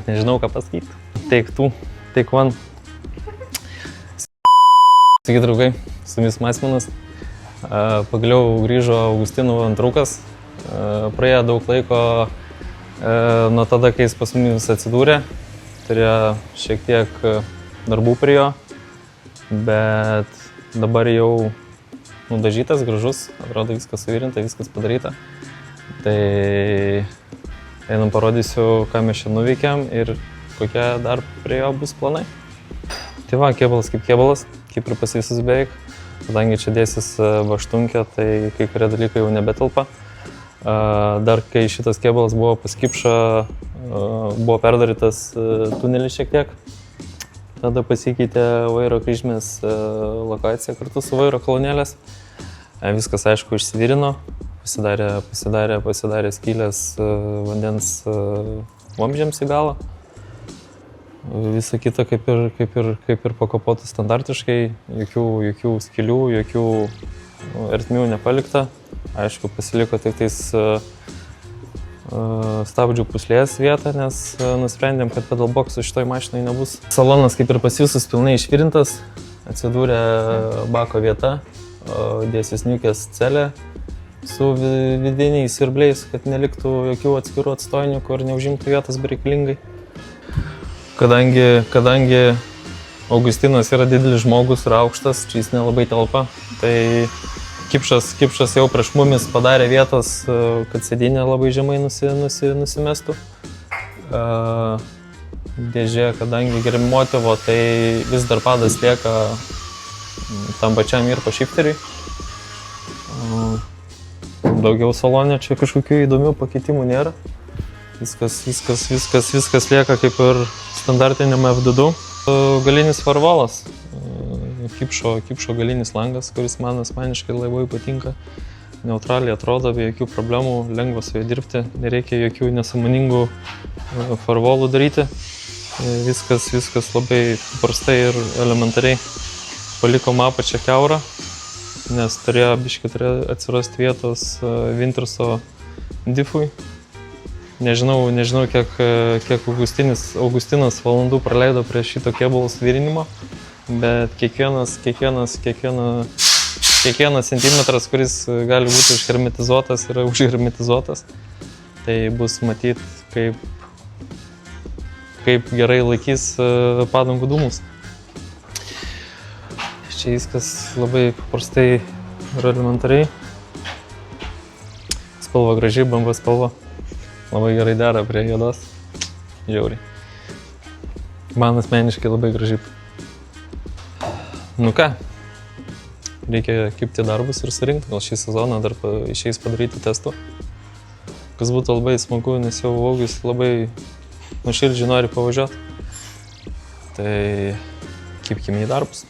nežinau, ką pasakyti. Take two, take one. Sveiki, draugai, su jumis Masminas. Pagaliau grįžo Augustino antrukas. Praėjo daug laiko nuo tada, kai jis pas mumis atsidūrė. Turėjo šiek tiek darbų prie jo, bet dabar jau nudažytas, gražus, atrodo viskas suvirinta, viskas padaryta. Tai einam parodysiu, ką mes čia nuveikėm ir kokie dar prie jo bus planai. Tai va, kėbalas kaip kėbalas, kaip ir pas visus beveik. Kadangi čia dėsis vaštunkė, tai kai kurie dalykai jau nebetelpa. Dar kai šitas kėbalas buvo pas Kipšą, buvo perdarytas tunelis šiek tiek. Tada pasikeitė vairo kryžmės lokacija kartu su vairo kolonėlės. Viskas, aišku, išsivirino. Pasidarė skylės vandens vamzdžiams į galą. Visa kita kaip ir pakopotų standartiškai, jokių skylių, jokių ertmių nepalikta. Aišku, pasiliko tik tais stabdžių puslės vietą, nes nusprendėm, kad pedalboksų šitoj mašinai nebus. Salonas kaip ir pas visus pilnai išvirintas, atsidūrė bako vieta, dėsis niukės celė su vidiniais siurbliais, kad neliktų jokių atskirų atstojinių, kur neužimtų vietos bereikalingai. Kadangi Augustinas yra didelis žmogus ir aukštas, čia jis nelabai telpa, tai Kipšas jau prieš mumis padarė vietos, kad sėdynė labai žemai nusimestų. Dėžė, kadangi geri motyvo, tai vis dar padas lieka tam pačiam ir pašifteriui. Daugiau salone čia kažkokių įdomių pakeitimų nėra. Viskas lieka kaip ir standartiniam F2. Galinis farvalas. Kipšo galinis langas, kuris man asmeniškai labai patinka. Neutraliai atrodo, be jokių problemų, lengva su juo dirbti, nereikia jokių nesąmoningų farvalų daryti. Viskas labai paprastai ir elementariai. Palikom apačią kiaurą, nes turėjo atsirasti vietos Winterso diffui. Nežinau kiek Augustinas valandų praleido prie šito kėbalo suvirinimo. Bet kiekvienas centimetras, kuris gali būti užhermetizuotas, yra užhermetizuotas. Tai bus matyti, kaip gerai laikys padangų dūmus. Čia viskas labai paprastai ir elementariai. Spalva graži, bamba spalva. Labai gerai dera prie juodos. Žiauriai. Man asmeniškai labai graži. Nu ką, reikia kibti darbus ir surinkti, gal šį sezoną dar išeis padaryti testų. Kas būtų labai smagu, nes jau Augis labai nuoširdžiai nori pavažiuoti. Tai kibkim į darbus.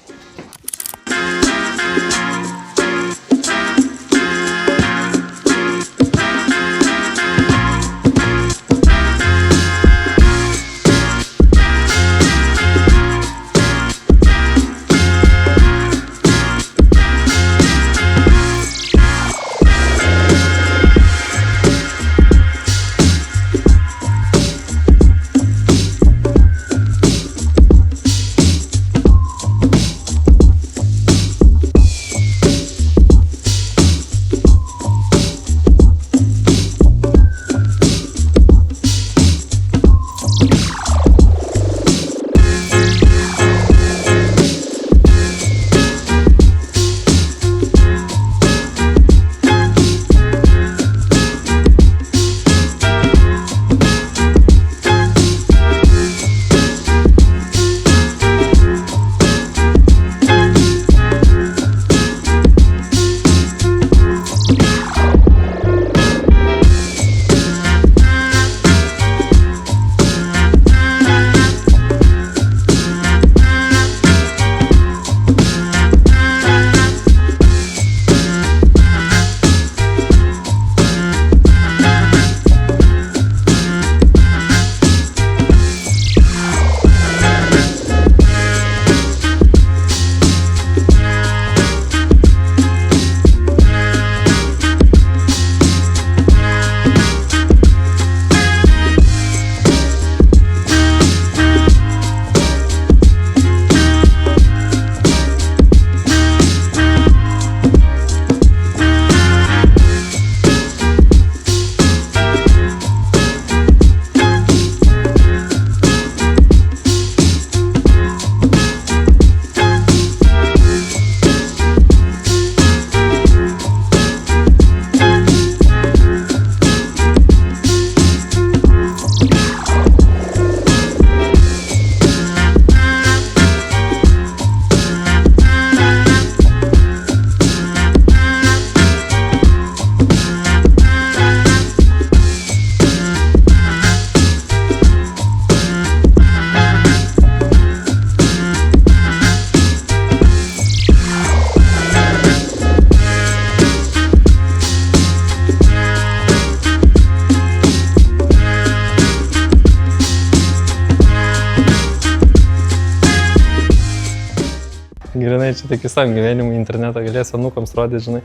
grinai čia tik visam gyvenimui internetą galės anūkams rodyti, žinai.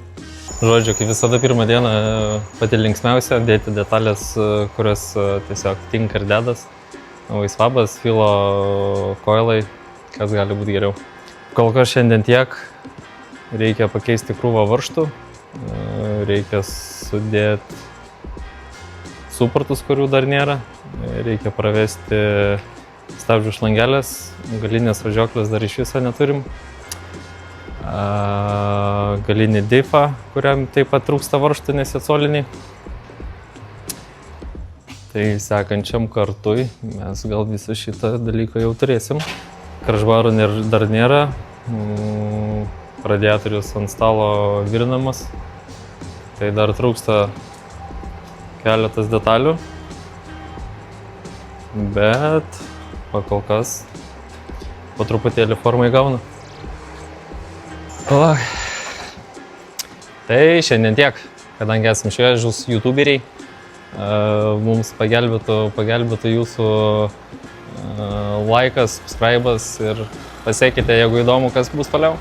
Žodžiu, kaip visada pirmą dieną pati linksmiausia, dėti detalės, kurios tiesiog tinka ir dedas. Vaisvabas, filo koilai, kas gali būti geriau. Kol kas šiandien tiek, reikia pakeisti krūvą varžtų, reikia sudėti suportus, kurių dar nėra, reikia pravesti stabdžių šlangelės, galinės važiuoklės dar iš viso neturim. Galinį difą, kuriam taip pat trūksta varžtų, nes jie coliniai. Tai sekančiam kartui mes gal visą šitą dalyką jau turėsim. Kražbarų dar nėra, radiatorius ant stalo virinamas, tai dar trūksta keletas detalių, bet pakol kas po truputėlį formą įgauna. Tai šiandien tiek, kadangi esame šviežūs youtuberiai, mums pagelbėtų jūsų laikas, subscribas ir pasekite, jeigu įdomu, kas bus toliau.